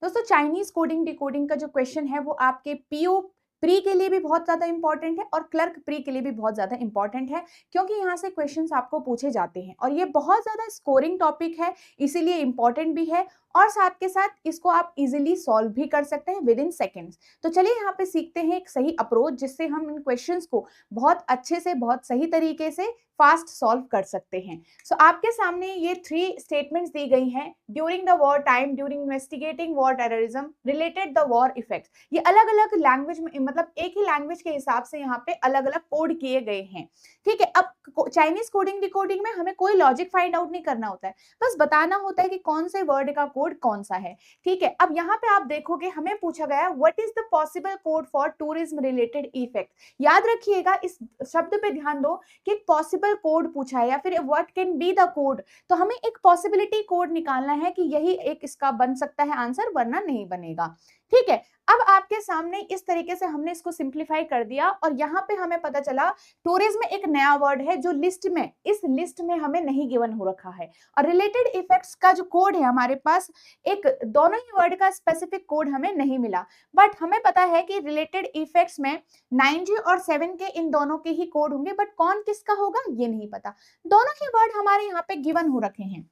दोस्तों Chinese coding decoding का जो क्वेश्चन है वो आपके पीओ प्री के लिए भी बहुत ज्यादा इंपॉर्टेंट है और क्लर्क प्री के लिए भी बहुत ज्यादा इंपॉर्टेंट है, क्योंकि यहाँ से क्वेश्चंस आपको पूछे जाते हैं और ये बहुत ज्यादा स्कोरिंग टॉपिक है, इसीलिए इंपॉर्टेंट भी है और साथ के साथ इसको आप इजीली सॉल्व भी कर सकते हैं विद इन सेकेंड्स। तो चलिए यहाँ पे सीखते हैं एक सही अप्रोच जिससे हम इन क्वेश्चंस को बहुत अच्छे से बहुत सही तरीके से फास्ट सॉल्व कर सकते हैं। सो आपके सामने ये 3 स्टेटमेंट्स दी गई हैं। During the war time, during investigating war terrorism, related the war effects. ये अलग अलग लैंग्वेज में, मतलब एक ही लैंग्वेज के हिसाब से यहाँ पे अलग अलग कोड किए गए हैं। ठीक है, अब चाइनीज कोडिंग डिकोडिंग में हमें कोई लॉजिक फाइंड आउट नहीं करना होता है, बस बताना होता है कि कौन से वर्ड का कोड कौन सा है। ठीक है, अब यहाँ पे आप देखोगे हमें पूछा गया what is the possible code for tourism related effect. याद रखिएगा, इस शब्द पे ध्यान दो कि एक पॉसिबल कोड पूछा है या फिर what can be the code, तो हमें एक पॉसिबिलिटी कोड निकालना है कि यही एक इसका बन सकता है आंसर, वरना नहीं बनेगा। ठीक है, अब आपके सामने इस तरीके से हमने इसको सिंप्लीफाई कर दिया और यहाँ पे हमें पता चला टूरिज्म एक नया वर्ड है जो लिस्ट में, इस लिस्ट में हमें नहीं गिवन हो रखा है। और रिलेटेड इफेक्ट्स का जो कोड है हमारे पास, एक दोनों ही वर्ड का स्पेसिफिक कोड हमें नहीं मिला, बट हमें पता है कि रिलेटेड इफेक्ट्स में 9G और 7K इन दोनों के ही कोड होंगे, बट कौन किसका होगा ये नहीं पता। दोनों ही वर्ड हमारे यहाँ पे गिवन हो रखे हैं,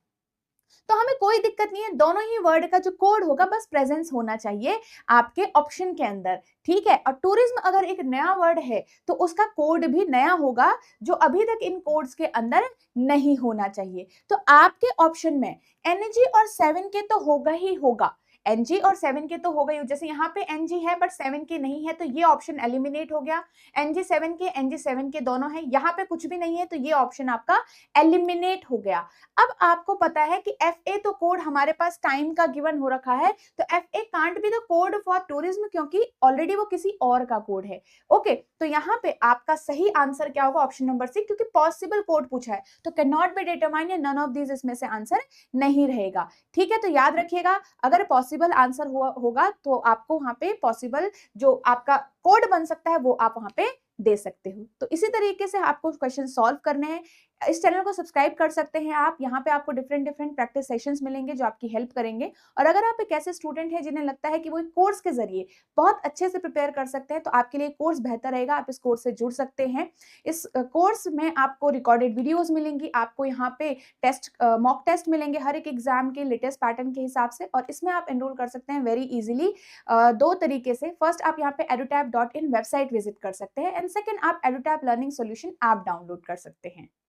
तो हमें कोई दिक्कत नहीं है, दोनों ही वर्ड का जो कोड होगा बस प्रेजेंस होना चाहिए आपके ऑप्शन के अंदर। ठीक है, और टूरिज्म अगर एक नया वर्ड है तो उसका कोड भी नया होगा, जो अभी तक इन कोड्स के अंदर नहीं होना चाहिए। तो आपके ऑप्शन में एनजी और 7K तो होगा ही होगा, एनजी और 7K तो होगा ही। जैसे यहाँ पे एनजी है बट 7K नहीं है, तो ये ऑप्शन एलिमिनेट हो गया। एनजी 7K दोनों है, यहाँ पे कुछ भी नहीं है, तो ये ऑप्शन आपका एलिमिनेट हो गया। अब आपको पता है कि FA तो कोड हमारे पास टाइम का गिवन हो रखा है, तो FA can't be the code for tourism, क्योंकि ऑलरेडी वो किसी और का कोड है। ओके, तो यहाँ पे आपका सही आंसर क्या होगा, ऑप्शन नंबर सी, क्योंकि पॉसिबल कोड पूछा है तो can not be determine, none of these इसमें से आंसर नहीं रहेगा। ठीक है, तो याद रखिएगा, अगर पॉसिबल आंसर होगा तो आपको वहां पे पॉसिबल जो आपका कोड बन सकता है वो आप वहां पे दे सकते हो। तो इसी तरीके से आपको क्वेश्चन सॉल्व करने हैं। इस चैनल को सब्सक्राइब कर सकते हैं आप, यहाँ पे आपको डिफरेंट डिफरेंट प्रैक्टिस सेशंस मिलेंगे जो आपकी हेल्प करेंगे। और अगर आप एक ऐसे स्टूडेंट हैं जिन्हें लगता है कि वो एक कोर्स के जरिए बहुत अच्छे से प्रिपेयर कर सकते हैं, तो आपके लिए कोर्स बेहतर रहेगा, आप इस कोर्स से जुड़ सकते हैं। इस कोर्स में आपको रिकॉर्डेड वीडियोज मिलेंगी, आपको यहाँ पे टेस्ट, मॉक टेस्ट मिलेंगे हर एक एग्जाम के लेटेस्ट पैटर्न के हिसाब से, और इसमें आप एनरोल कर सकते हैं वेरी इजीली 2 तरीके से। फर्स्ट, आप यहाँ पे edutab.in वेबसाइट विजिट कर सकते हैं, एंड सेकंड, आप edutab learning solution app download कर सकते हैं।